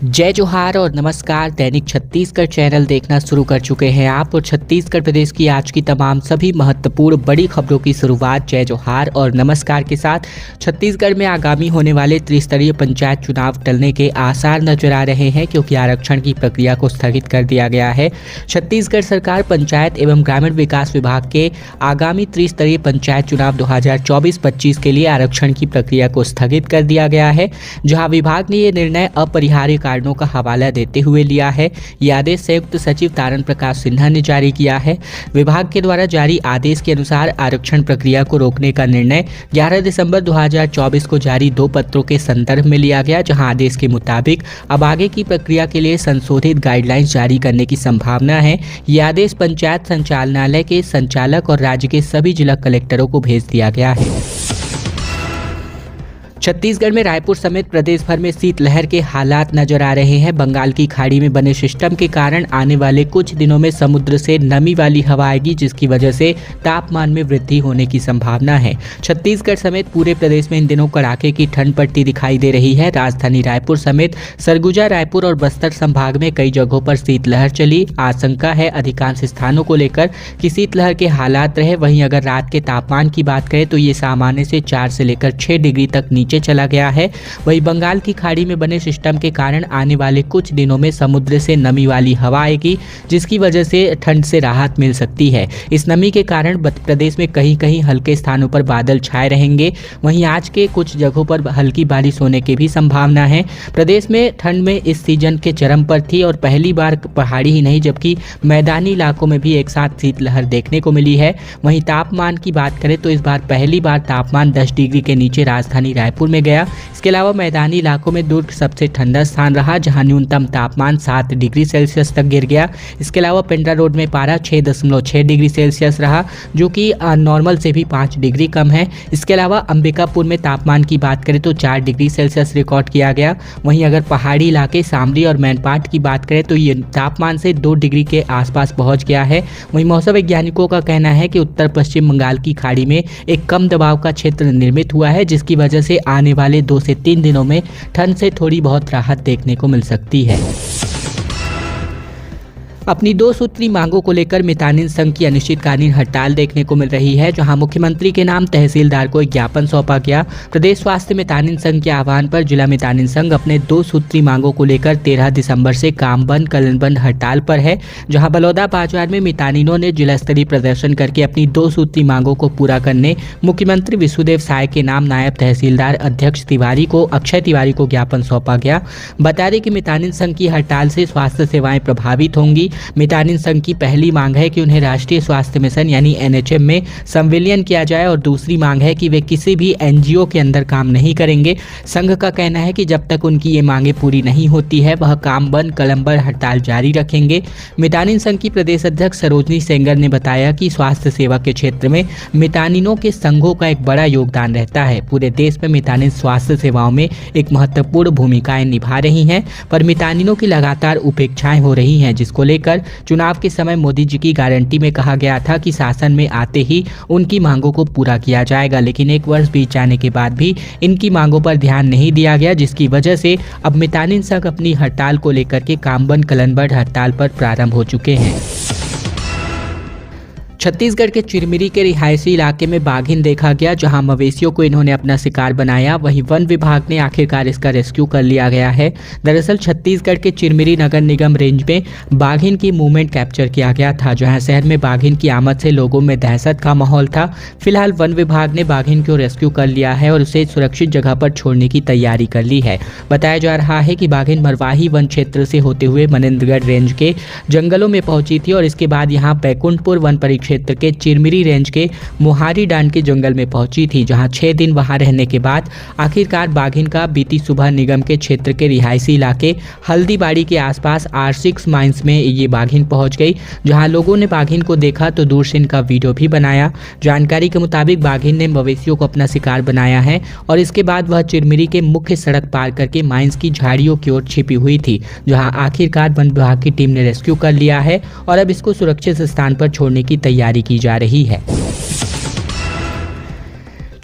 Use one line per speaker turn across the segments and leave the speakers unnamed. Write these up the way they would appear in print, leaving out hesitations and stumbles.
जय जोहार और नमस्कार। दैनिक छत्तीसगढ़ चैनल देखना शुरू कर चुके हैं आप और छत्तीसगढ़ प्रदेश की आज की तमाम सभी महत्वपूर्ण बड़ी खबरों की शुरुआत जय जोहार और नमस्कार के साथ। छत्तीसगढ़ में आगामी होने वाले त्रिस्तरीय पंचायत चुनाव टलने के आसार नजर आ रहे हैं क्योंकि आरक्षण की प्रक्रिया को स्थगित कर दिया गया है। छत्तीसगढ़ सरकार पंचायत एवं ग्रामीण विकास विभाग के आगामी त्रिस्तरीय पंचायत चुनाव 2024-25 के लिए आरक्षण की प्रक्रिया को स्थगित कर दिया गया है, जहाँ विभाग ने ये निर्णय अपरिहार्य कारणों का हवाला देते हुए लिया है। यह आदेश संयुक्त सचिव तारण प्रकाश सिन्हा ने जारी किया है। विभाग के द्वारा जारी आदेश के अनुसार आरक्षण प्रक्रिया को रोकने का निर्णय 11 दिसंबर 2024 को जारी 2 पत्रों के संदर्भ में लिया गया, जहां आदेश के मुताबिक अब आगे की प्रक्रिया के लिए संशोधित गाइडलाइंस जारी करने की संभावना है। यह आदेश पंचायत संचालनालय के संचालक और राज्य के सभी जिला कलेक्टरों को भेज दिया गया है। छत्तीसगढ़ में रायपुर समेत प्रदेश भर में शीतलहर के हालात नजर आ रहे हैं। बंगाल की खाड़ी में बने सिस्टम के कारण आने वाले कुछ दिनों में समुद्र से नमी वाली हवा आएगी, जिसकी वजह से तापमान में वृद्धि होने की संभावना है। छत्तीसगढ़ समेत पूरे प्रदेश में इन दिनों कड़ाके की ठंड पड़ती दिखाई दे रही है। राजधानी रायपुर समेत सरगुजा, रायपुर और बस्तर संभाग में कई जगहों पर शीतलहर चली। आशंका है अधिकांश स्थानों को लेकर कि शीतलहर के हालात रहे। वहीं अगर रात के तापमान की बात करें तो ये सामान्य से 4 से लेकर 6 डिग्री तक नीचे चला गया है। वहीं बंगाल की खाड़ी में बने सिस्टम के कारण आने वाले कुछ दिनों में समुद्र से नमी वाली हवा आएगी, जिसकी वजह से ठंड से राहत मिल सकती है। इस नमी के कारण प्रदेश में कहीं कहीं हल्के स्थानों पर बादल छाए रहेंगे। वहीं आज के कुछ जगहों पर हल्की बारिश होने की भी संभावना है। प्रदेश में ठंड में इस सीजन के चरम पर थी और पहली बार पहाड़ी ही नहीं जबकि मैदानी इलाकों में भी एक साथ शीतलहर देखने को मिली है। वहीं तापमान की बात करें तो इस बार पहली बार तापमान 10 डिग्री के नीचे राजधानी रायपुर में गया। इसके अलावा मैदानी इलाकों में दुर्ग सबसे ठंडा स्थान रहा, जहां न्यूनतम तापमान 7 डिग्री सेल्सियस तक गिर गया। इसके अलावा पेंड्रा रोड में पारा 6.6 डिग्री सेल्सियस रहा, जो कि नॉर्मल से भी 5 डिग्री कम है। इसके अलावा अंबिकापुर में तापमान की बात करें तो 4 डिग्री सेल्सियस रिकॉर्ड किया गया। वहीं अगर पहाड़ी इलाके सामरी और मैनपाट की बात करें तो ये तापमान से 2 डिग्री के आसपास पहुंच गया है। वहीं मौसम वैज्ञानिकों का कहना है कि उत्तर पश्चिम बंगाल की खाड़ी में एक कम दबाव का क्षेत्र निर्मित हुआ है, जिसकी वजह से आने वाले 2 से 3 दिनों में ठंड से थोड़ी बहुत राहत देखने को मिल सकती है। अपनी 2 सूत्री मांगों को लेकर मितानिन संघ की अनिश्चितकालीन हड़ताल देखने को मिल रही है, जहां मुख्यमंत्री के नाम तहसीलदार को एक ज्ञापन सौंपा गया। प्रदेश स्वास्थ्य मितानिन संघ के आह्वान पर जिला मितानिन संघ अपने 2 सूत्री मांगों को लेकर 13 दिसंबर से काम बंद कलन बंद हड़ताल पर है, जहां बलौदा बाजार में मितानिनों ने जिला स्तरीय प्रदर्शन करके अपनी 2 सूत्री मांगों को पूरा करने मुख्यमंत्री विष्णुदेव साय के नाम नायब तहसीलदार अक्षय तिवारी को ज्ञापन सौंपा गया। बता दें कि मितानिन संघ की हड़ताल से स्वास्थ्य सेवाएं प्रभावित होंगी। मितानिन संघ की पहली मांग है कि उन्हें राष्ट्रीय स्वास्थ्य मिशन यानी NHM में संविलियन किया जाए और दूसरी मांग है कि वे किसी भी NGO के अंदर काम नहीं करेंगे। संघ का कहना है कि जब तक उनकी ये मांगे पूरी नहीं होती है वह काम बंद कलम बंद हड़ताल जारी रखेंगे। मितानिन संघ की प्रदेश अध्यक्ष सरोजनी सेंगर ने बताया कि स्वास्थ्य सेवा के क्षेत्र में मितानिनों के संघों का एक बड़ा योगदान रहता है। पूरे देश में मितानिन स्वास्थ्य सेवाओं में एक महत्वपूर्ण भूमिकाएं निभा रही हैं, पर मितानिनों की लगातार उपेक्षाएं हो रही हैं, जिसको लेकर चुनाव के समय मोदी जी की गारंटी में कहा गया था कि शासन में आते ही उनकी मांगों को पूरा किया जाएगा, लेकिन 1 वर्ष बीत जाने के बाद भी इनकी मांगों पर ध्यान नहीं दिया गया, जिसकी वजह से अब मितानिन संघ अपनी हड़ताल को लेकर के काम बंद कलन बंद हड़ताल पर प्रारंभ हो चुके हैं। छत्तीसगढ़ के चिरमिरी के रिहायशी इलाके में बाघिन देखा गया, जहां मवेशियों को इन्होंने अपना शिकार बनाया। वहीं वन विभाग ने आखिरकार इसका रेस्क्यू कर लिया गया है। दरअसल छत्तीसगढ़ के चिरमिरी नगर निगम रेंज में बाघिन की मूवमेंट कैप्चर किया गया था, जहां शहर में बाघिन की आमद से लोगों में दहशत का माहौल था। फिलहाल वन विभाग ने बाघिन को रेस्क्यू कर लिया है और उसे सुरक्षित जगह पर छोड़ने की तैयारी कर ली है। बताया जा रहा है कि बाघिन मरवाही वन क्षेत्र से होते हुए मनेन्द्रगढ़ रेंज के जंगलों में पहुंची थी और इसके बाद यहाँ बैकुंठपुर वन परिक्षेत्र के चिरमिरी रेंज के मोहारी डांड के जंगल में पहुंची थी, जहां 6 दिन वहां रहने के बाद आखिरकार बाघिन का बीती सुबह निगम के क्षेत्र के रिहायशी इलाके हल्दीबाड़ी के आसपास R6 माइंस में ये बाघिन पहुंच गई, जहां लोगों ने बाघिन को देखा तो दूर से इनका वीडियो भी बनाया। जानकारी के मुताबिक बाघिन ने मवेशियों को अपना शिकार बनाया है और इसके बाद वह चिरमिरी के मुख्य सड़क पार करके माइंस की झाड़ियों की ओर छिपी हुई थी, जहां आखिरकार वन विभाग की टीम ने रेस्क्यू कर लिया है और अब इसको सुरक्षित स्थान पर छोड़ने की तैयारी की जा रही है।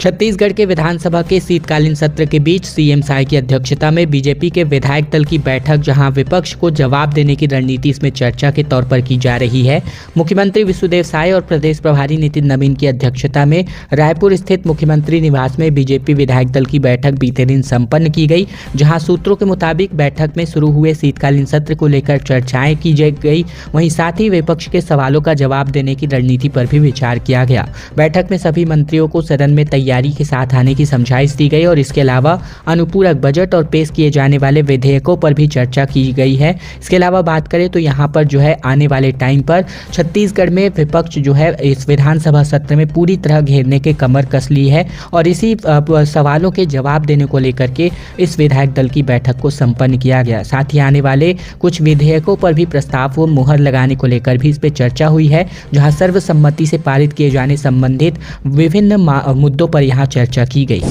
छत्तीसगढ़ के विधानसभा के शीतकालीन सत्र के बीच सीएम साय की अध्यक्षता में बीजेपी के विधायक दल की बैठक, जहां विपक्ष को जवाब देने की रणनीति इसमें चर्चा के तौर पर की जा रही है। मुख्यमंत्री विष्णुदेव साय और प्रदेश प्रभारी नितिन नवीन की अध्यक्षता में रायपुर स्थित मुख्यमंत्री निवास में बीजेपी विधायक दल की बैठक बीते दिन संपन्न की गई, जहां सूत्रों के मुताबिक बैठक में शुरू हुए शीतकालीन सत्र को लेकर चर्चाएं की गई, वहीं साथ ही विपक्ष के सवालों का जवाब देने की रणनीति पर भी विचार किया गया। बैठक में सभी मंत्रियों को सदन में तैयारी के साथ आने की समझाइश दी गई और इसके अलावा अनुपूरक बजट और पेश किए जाने वाले विधेयकों पर भी चर्चा की गई है। इसके अलावा बात करें तो यहाँ पर जो है आने वाले टाइम पर छत्तीसगढ़ में विपक्ष जो है इस विधानसभा सत्र में पूरी तरह घेरने के कमर कस ली है और इसी सवालों के जवाब देने को लेकर के इस विधायक दल की बैठक को संपन्न किया गया। साथ ही आने वाले कुछ विधेयकों पर भी प्रस्ताव को मुहर लगाने को लेकर भी इस पर चर्चा हुई है, जहां सर्वसम्मति से पारित किए जाने संबंधित विभिन्न मुद्दों पर यहाँ चर्चा की गई।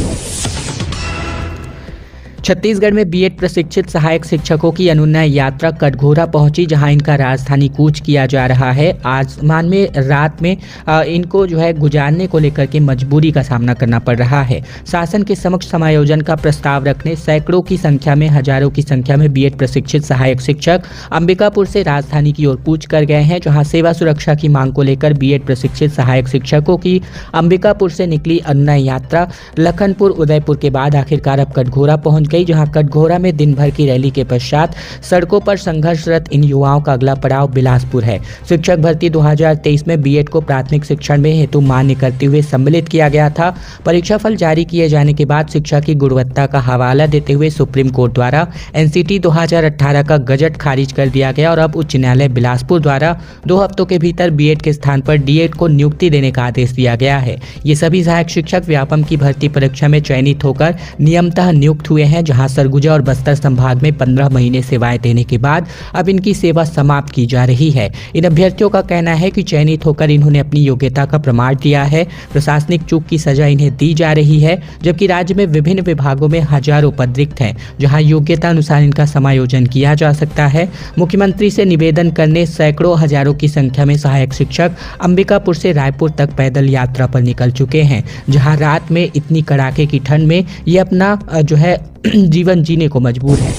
छत्तीसगढ़ में बीएड प्रशिक्षित सहायक शिक्षकों की अनुनय यात्रा कटघोरा पहुंची, जहां इनका राजधानी कूच किया जा रहा है। आसमान में रात में इनको जो है गुजारने को लेकर के मजबूरी का सामना करना पड़ रहा है। शासन के समक्ष समायोजन का प्रस्ताव रखने सैकड़ों की संख्या में, हजारों की संख्या में बीएड प्रशिक्षित सहायक शिक्षक अंबिकापुर से राजधानी की ओर कूच कर गए हैं, जहाँ सेवा सुरक्षा की मांग को लेकर बीएड प्रशिक्षित सहायक शिक्षकों की अंबिकापुर से निकली अनुनय यात्रा लखनपुर उदयपुर के बाद आखिरकार अब कटघोरा पहुंच गई, जहां कटघोरा में दिन भर की रैली के पश्चात सड़कों पर संघर्षरत इन युवाओं का अगला पड़ाव बिलासपुर है। शिक्षक भर्ती 2023 में बीएड को प्राथमिक शिक्षण में हेतु मान्य करते हुए सम्मिलित किया गया था। परीक्षाफल जारी किए जाने के बाद शिक्षा की गुणवत्ता का हवाला देते हुए सुप्रीम कोर्ट द्वारा एनसीटी 2018 का गजट खारिज कर दिया गया और अब उच्च न्यायालय बिलासपुर द्वारा 2 हफ्तों के भीतर बीएड के स्थान पर डीएड को नियुक्ति देने का आदेश दिया गया है। ये सभी सहायक शिक्षक व्यापम की भर्ती परीक्षा में चयनित होकर नियमतः नियुक्त हुए हैं, जहां सरगुजा और बस्तर संभाग में 15 महीने सेवाएं देने के बाद अब इनकी सेवा समाप्त की जा रही है। इन अभ्यर्थियों का कहना है कि चयनित होकर इन्होंने अपनी योग्यता का प्रमाण दिया है। प्रशासनिक चूक की सजा इन्हें दी जा रही है, जबकि राज्य में विभिन्न विभागों में हजारों पद रिक्त हैं, जहां योग्यता अनुसार इनका समायोजन किया जा सकता है। मुख्यमंत्री से निवेदन करने सैकड़ों हजारों की संख्या में सहायक शिक्षक अंबिकापुर से रायपुर तक पैदल यात्रा पर निकल चुके हैं, जहां रात में इतनी कड़ाके की ठंड में ये अपना जो है जीवन जीने को मजबूर है।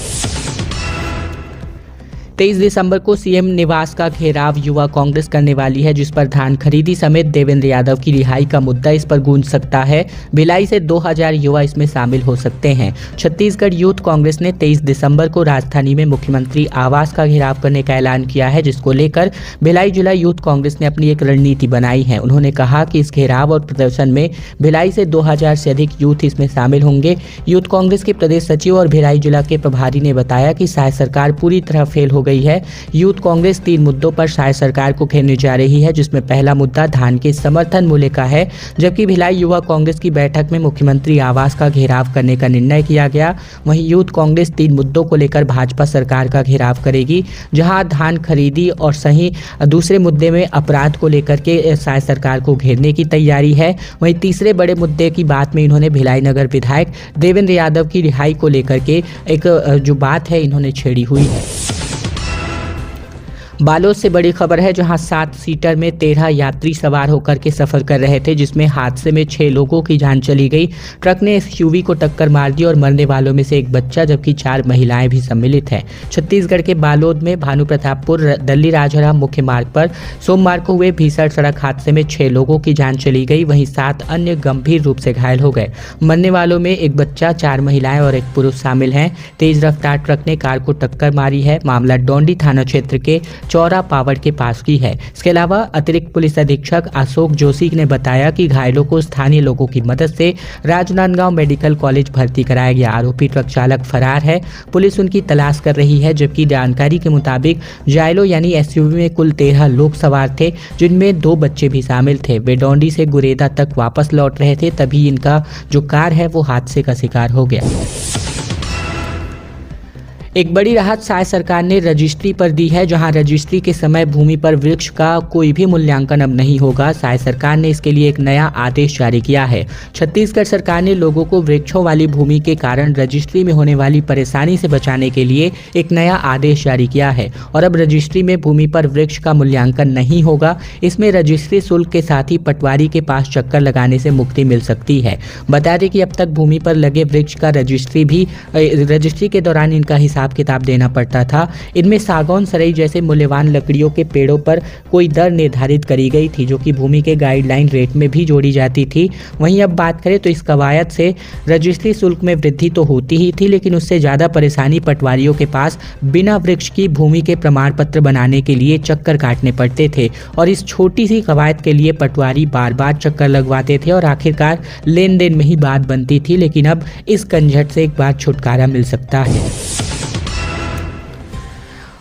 23 दिसंबर को सीएम निवास का घेराव युवा कांग्रेस करने वाली है, जिस पर धान खरीदी समेत देवेंद्र यादव की रिहाई का मुद्दा इस पर गूंज सकता है। भिलाई से 2000 युवा इसमें शामिल हो सकते हैं। छत्तीसगढ़ यूथ कांग्रेस ने 23 दिसंबर को राजधानी में मुख्यमंत्री आवास का घेराव करने का ऐलान किया है, जिसको लेकर भिलाई जिला यूथ कांग्रेस ने अपनी एक रणनीति बनाई है। उन्होंने कहा कि इस घेराव और प्रदर्शन में भिलाई से 2000 से अधिक यूथ इसमें शामिल होंगे। यूथ कांग्रेस के प्रदेश सचिव और भिलाई जिला के प्रभारी ने बताया कि शायद सरकार पूरी तरह फेल हो गई है। यूथ कांग्रेस 3 मुद्दों पर शायद सरकार को घेरने जा रही है, जिसमें पहला मुद्दा धान के समर्थन मूल्य का है, जबकि भिलाई युवा कांग्रेस की बैठक में मुख्यमंत्री आवास का घेराव करने का निर्णय किया गया। वहीं यूथ कांग्रेस 3 मुद्दों को लेकर भाजपा सरकार का घेराव करेगी, जहां धान खरीदी और सही दूसरे मुद्दे में अपराध को लेकर के शायद सरकार को घेरने की तैयारी है। वहीं तीसरे बड़े मुद्दे की बात में इन्होंने भिलाई नगर विधायक देवेंद्र यादव की रिहाई को लेकर के एक जो बात है इन्होंने छेड़ी हुई है। बालोद से बड़ी खबर है, जहां 7 सीटर में 13 यात्री सवार होकर के सफर कर रहे थे, जिसमें हादसे में 6 लोगों की जान चली गई। ट्रक ने एसयूवी को टक्कर मार दी और मरने वालों में से एक बच्चा जबकि 4 महिलाएं भी सम्मिलित हैं। छत्तीसगढ़ के बालोद में भानु प्रतापपुर दल्ली राजहरा मुख्य मार्ग पर सोमवार को हुए भीषण सड़क हादसे में 6 लोगों की जान चली गई, वहीं 7 अन्य गंभीर रूप से घायल हो गए। मरने वालों में एक बच्चा, 4 महिलाएं और एक पुरुष शामिल हैं। तेज रफ्तार ट्रक ने कार को टक्कर मारी है। मामला डोंडी थाना क्षेत्र के चौरा पावड़ के पास की है। इसके अलावा अतिरिक्त पुलिस अधीक्षक अशोक जोशी ने बताया कि घायलों को स्थानीय लोगों की मदद से राजनांदगांव मेडिकल कॉलेज भर्ती कराया गया। आरोपी ट्रक चालक फरार है, पुलिस उनकी तलाश कर रही है, जबकि जानकारी के मुताबिक जायलो यानी एसयूवी में कुल 13 लोग सवार थे, जिनमें 2 बच्चे भी शामिल थे। वे डोंडी से गुरेदा तक वापस लौट रहे थे, तभी इनका जो कार है वो हादसे का शिकार हो गया। एक बड़ी राहत साय सरकार ने रजिस्ट्री पर दी है, जहां रजिस्ट्री के समय भूमि पर वृक्ष का कोई भी मूल्यांकन अब नहीं होगा। साय सरकार ने इसके लिए एक नया आदेश जारी किया है। छत्तीसगढ़ सरकार ने लोगों को वृक्षों वाली भूमि के कारण रजिस्ट्री में होने वाली परेशानी से बचाने के लिए एक नया आदेश जारी किया है और अब रजिस्ट्री में भूमि पर वृक्ष का मूल्यांकन नहीं होगा। इसमें रजिस्ट्री शुल्क के साथ ही पटवारी के पास चक्कर लगाने से मुक्ति मिल सकती है। बता दें कि अब तक भूमि पर लगे वृक्ष का रजिस्ट्री के दौरान इनका हिसाब किताब देना पड़ता था। इनमें सागौन, सरई जैसे मूल्यवान लकड़ियों के पेड़ों पर कोई दर निर्धारित करी गई थी, जो कि भूमि के गाइडलाइन रेट में भी जोड़ी जाती थी। वहीं अब बात करें तो इस कवायद से रजिस्ट्री शुल्क में वृद्धि तो होती ही थी, लेकिन उससे ज़्यादा परेशानी पटवारियों के पास बिना वृक्ष की भूमि के प्रमाण पत्र बनाने के लिए चक्कर काटने पड़ते थे और इस छोटी सी कवायद के लिए पटवारी बार बार चक्कर लगवाते थे और आखिरकार लेन देन में ही बात बनती थी। लेकिन अब इस कंझट से एक बार छुटकारा मिल सकता है।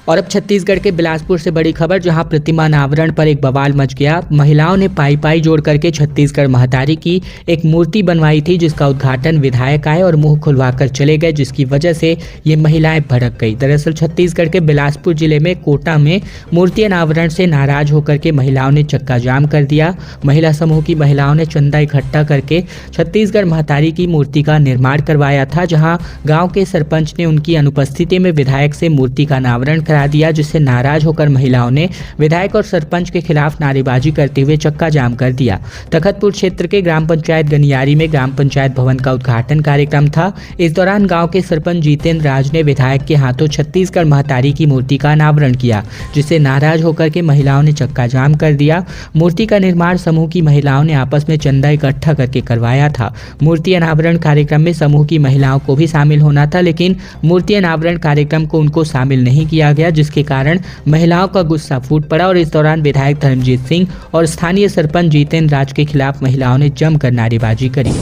और अब छत्तीसगढ़ के बिलासपुर से बड़ी खबर, जहां प्रतिमा अनावरण पर एक बवाल मच गया। महिलाओं ने पाई जोड़ करके छत्तीसगढ़ महतारी की एक मूर्ति बनवाई थी, जिसका उद्घाटन विधायक आए और मुंह खुलवाकर चले गए, जिसकी वजह से ये महिलाएं भड़क गई। दरअसल छत्तीसगढ़ के बिलासपुर जिले में कोटा में मूर्ति अनावरण से नाराज होकर के महिलाओं ने चक्का जाम कर दिया। महिला समूह की महिलाओं ने चंदा इकट्ठा करके छत्तीसगढ़ महतारी की मूर्ति का निर्माण करवाया था, जहाँ गाँव के सरपंच ने उनकी अनुपस्थिति में विधायक से मूर्ति का अनावरण करा दिया, जिससे नाराज होकर महिलाओं ने विधायक और सरपंच के खिलाफ नारेबाजी करते हुए चक्का जाम कर दिया। तखतपुर क्षेत्र के ग्राम पंचायत गनियारी में ग्राम पंचायत भवन का उद्घाटन कार्यक्रम था। इस दौरान गांव के सरपंच जितेंद्र राज ने विधायक के हाथों छत्तीसगढ़ महतारी की मूर्ति का अनावरण किया, जिससे नाराज होकर के महिलाओं ने चक्का जाम कर दिया। मूर्ति का निर्माण समूह की महिलाओं ने आपस में चंदा इकट्ठा करके करवाया था। मूर्ति अनावरण कार्यक्रम में समूह की महिलाओं को भी शामिल होना था, लेकिन मूर्ति अनावरण कार्यक्रम को उनको शामिल नहीं किया गया, जिसके कारण महिलाओं का गुस्सा फूट पड़ा और इस दौरान विधायक धर्मजीत सिंह और स्थानीय सरपंच जितेंद्र राज के खिलाफ महिलाओं ने जमकर नारेबाजी करी।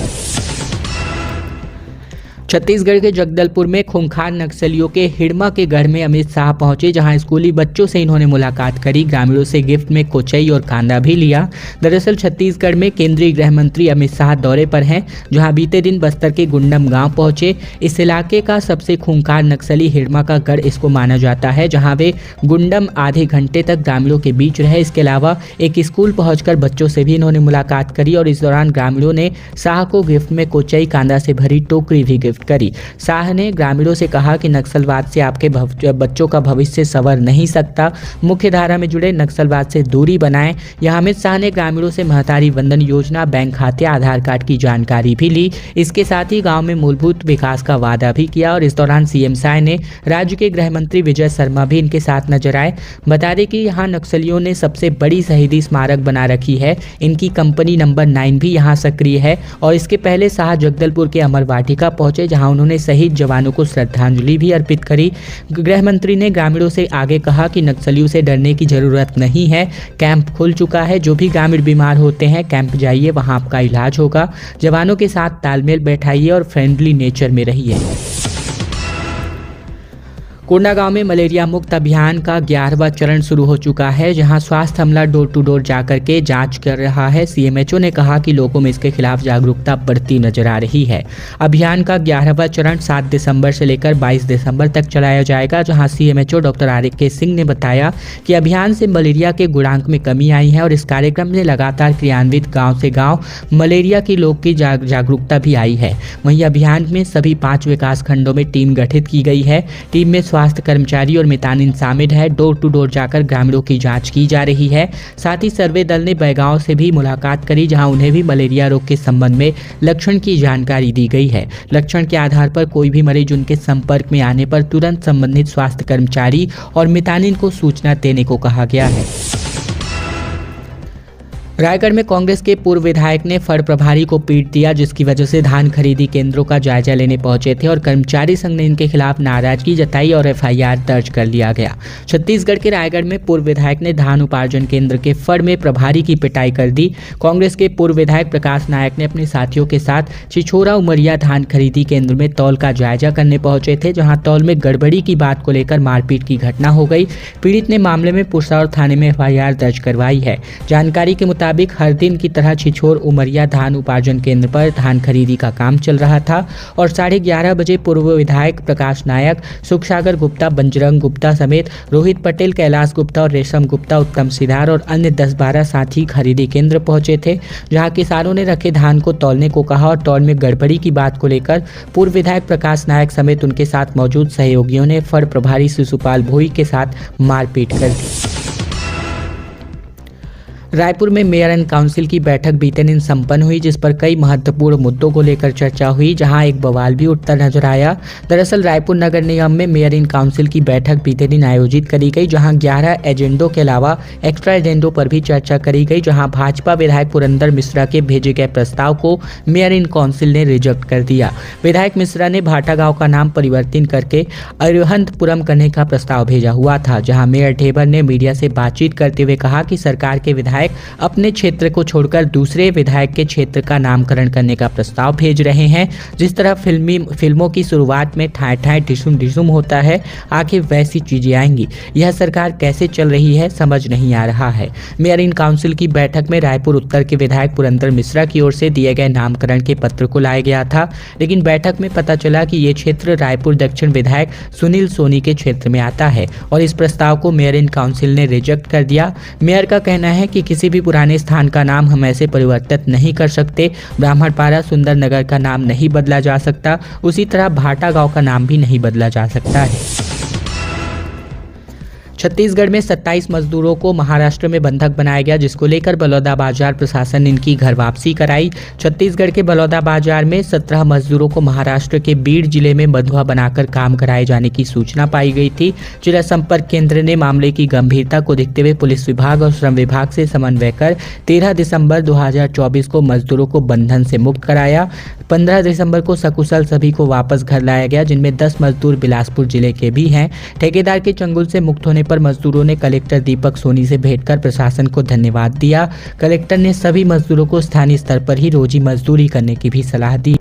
छत्तीसगढ़ के जगदलपुर में खूंखार नक्सलियों के हिड़मा के गढ़ में अमित शाह पहुंचे, जहां स्कूली बच्चों से इन्होंने मुलाकात करी। ग्रामीणों से गिफ्ट में कोचई और कांदा भी लिया। दरअसल छत्तीसगढ़ में केंद्रीय गृह मंत्री अमित शाह दौरे पर हैं, जहां बीते दिन बस्तर के गुंडम गांव पहुंचे। इस इलाके का सबसे खूंखार नक्सली हिड़मा का गढ़ इसको माना जाता है, जहाँ वे गुंडम आधे घंटे तक ग्रामीणों के बीच रहे। इसके अलावा एक स्कूल पहुँचकर बच्चों से भी इन्होंने मुलाकात करी और इस दौरान ग्रामीणों ने शाह को गिफ्ट में कोचई कांदा से भरी टोकरी भी गिफ्ट करी। शाह ने ग्रामीणों से कहा कि नक्सलवाद से आपके बच्चों का भविष्य संवर नहीं सकता, मुख्य धारा में जुड़े नक्सलवाद से दूरी बनाएं। यहाँ अमित शाह ने ग्रामीणों से महतारी वंदन योजना, बैंक खाते, आधार कार्ड की जानकारी भी ली। इसके साथ ही गांव में मूलभूत विकास का वादा भी किया और इस दौरान सीएम शाह ने राज्य के गृह मंत्री विजय शर्मा भी इनके साथ नजर आए। बता दें कि यहाँ नक्सलियों ने सबसे बड़ी शहीदी स्मारक बना रखी है। इनकी कंपनी नंबर 9 भी यहाँ सक्रिय है और इसके पहले शाह जगदलपुर के अमर वाटिका पहुंचे, जहां उन्होंने शहीद जवानों को श्रद्धांजलि भी अर्पित करी। गृह मंत्री ने ग्रामीणों से आगे कहा कि नक्सलियों से डरने की जरूरत नहीं है, कैंप खुल चुका है। जो भी ग्रामीण बीमार होते हैं कैंप जाइए, वहां आपका इलाज होगा। जवानों के साथ तालमेल बैठाइए और फ्रेंडली नेचर में रहिए। कोंडागांव में मलेरिया मुक्त अभियान का 11वां चरण शुरू हो चुका है, जहां स्वास्थ्य अमला डोर टू डोर जाकर के जांच कर रहा है। सीएमएचओ ने कहा कि लोगों में इसके खिलाफ जागरूकता बढ़ती नजर आ रही है। अभियान का 11वां चरण 7 दिसंबर से लेकर 22 दिसंबर तक चलाया जाएगा, जहां सीएमएचओ डॉक्टर आर.के. सिंह ने बताया कि अभियान से मलेरिया के गुणांक में कमी आई है और इस कार्यक्रम में लगातार क्रियान्वित गाँव से गाँव मलेरिया की लोग की जागरूकता भी आई है। वहीं अभियान में सभी 5 विकास खंडों में टीम गठित की गई है। टीम में स्वास्थ्य कर्मचारी और मितानिन शामिल है। डोर टू डोर जाकर ग्रामीणों की जांच की जा रही है। साथ ही सर्वे दल ने बैगांव से भी मुलाकात करी, जहां उन्हें भी मलेरिया रोग के संबंध में लक्षण की जानकारी दी गई है। लक्षण के आधार पर कोई भी मरीज उनके संपर्क में आने पर तुरंत संबंधित स्वास्थ्य कर्मचारी और मितानिन को सूचना देने को कहा गया है। रायगढ़ में कांग्रेस के पूर्व विधायक ने फड़ प्रभारी को पीट दिया, जिसकी वजह से धान खरीदी केंद्रों का जायजा लेने पहुंचे थे और कर्मचारी संघ ने इनके खिलाफ नाराजगी जताई और एफआईआर दर्ज कर लिया गया। छत्तीसगढ़ के रायगढ़ में पूर्व विधायक ने धान उपार्जन केंद्र के फड़ में प्रभारी की पिटाई कर दी। कांग्रेस के पूर्व विधायक प्रकाश नायक ने अपने साथियों के साथ छिछोरा उमरिया धान खरीदी केंद्र में तौल का जायजा करने पहुंचे थे, जहां तौल में गड़बड़ी की बात को लेकर मारपीट की घटना हो गई। पीड़ित ने मामले में पुरसौर थाने में एफआईआर दर्ज करवाई है। जानकारी के मुताबिक मुताबिक हर दिन की तरह छिछोर उमरिया धान उपार्जन केंद्र पर धान खरीदी का काम चल रहा था और 11:30 बजे पूर्व विधायक प्रकाश नायक, सुखसागर गुप्ता, बंजरंग गुप्ता समेत रोहित पटेल, कैलाश गुप्ता और रेशम गुप्ता, उत्तम सिधार और अन्य 10-12 साथी खरीदी केंद्र पहुंचे थे, जहां किसानों ने रखे धान को तौलने को कहा और तौल में गड़बड़ी की बात को लेकर पूर्व विधायक प्रकाश नायक समेत उनके साथ मौजूद सहयोगियों ने फड़ प्रभारी शिशुपाल भोई के साथ मारपीट कर दी। रायपुर में मेयर एंड काउंसिल की बैठक बीते दिन संपन्न हुई, जिस पर कई महत्वपूर्ण मुद्दों को लेकर चर्चा हुई, जहां एक बवाल भी उठता नजर आया। दरअसल रायपुर नगर निगम में मेयर इन काउंसिल की बैठक बीते दिन आयोजित करी गई, जहां 11 एजेंडों के अलावा एक्स्ट्रा एजेंडों पर भी चर्चा करी गई, जहां भाजपा विधायक पुरंदर मिश्रा के भेजे गए प्रस्ताव को मेयर इन काउंसिल ने रिजेक्ट कर दिया। विधायक मिश्रा ने भाटा गाँव का नाम परिवर्तन करके अरिहंतपुरम करने का प्रस्ताव भेजा हुआ था, जहाँ मेयर ढेबर ने मीडिया से बातचीत करते हुए कहा कि सरकार के विधायक अपने क्षेत्र को छोड़कर दूसरे विधायक के क्षेत्र का नामकरण करने का प्रस्ताव भेज रहे हैं। जिस तरह फिल्मों की शुरुआत में ठाए ठाए डिशुम डिशुम होता है, आखिर वैसी चीजें आएंगी। यह सरकार कैसे चल रही है समझ नहीं आ रहा है। मेयर इन काउंसिल की बैठक में रायपुर उत्तर के विधायक पुरंदर मिश्रा की ओर से दिए गए नामकरण के पत्र को लाया गया था, लेकिन बैठक में पता चला कि ये क्षेत्र रायपुर दक्षिण विधायक सुनील सोनी के क्षेत्र में आता है और इस प्रस्ताव को मेयर इन काउंसिल ने रिजेक्ट कर दिया। मेयर का कहना है कि किसी भी पुराने स्थान का नाम हम ऐसे परिवर्तित नहीं कर सकते। ब्राह्मणपारा सुंदर नगर का नाम नहीं बदला जा सकता, उसी तरह भाटा गांव का नाम भी नहीं बदला जा सकता है। छत्तीसगढ़ में 27 मजदूरों को महाराष्ट्र में बंधक बनाया गया, जिसको लेकर बलौदाबाजार प्रशासन ने इनकी घर वापसी कराई। छत्तीसगढ़ के बलौदाबाजार में 17 मजदूरों को महाराष्ट्र के बीड जिले में बंधुआ बनाकर काम कराए जाने की सूचना पाई गई थी। जिला संपर्क केंद्र ने मामले की गंभीरता को देखते हुए पुलिस विभाग और श्रम विभाग से समन्वय कर 13 दिसंबर 2024 को मजदूरों को बंधन से मुक्त कराया। 15 दिसंबर को सकुशल सभी को वापस घर लाया गया, जिनमें 10 मजदूर बिलासपुर जिले के भी हैं। ठेकेदार के चंगुल से मुक्त होने पर मजदूरों ने कलेक्टर दीपक सोनी से भेंट कर प्रशासन को धन्यवाद दिया। कलेक्टर ने सभी मजदूरों को स्थानीय स्तर पर ही रोजी मजदूरी करने की भी सलाह दी।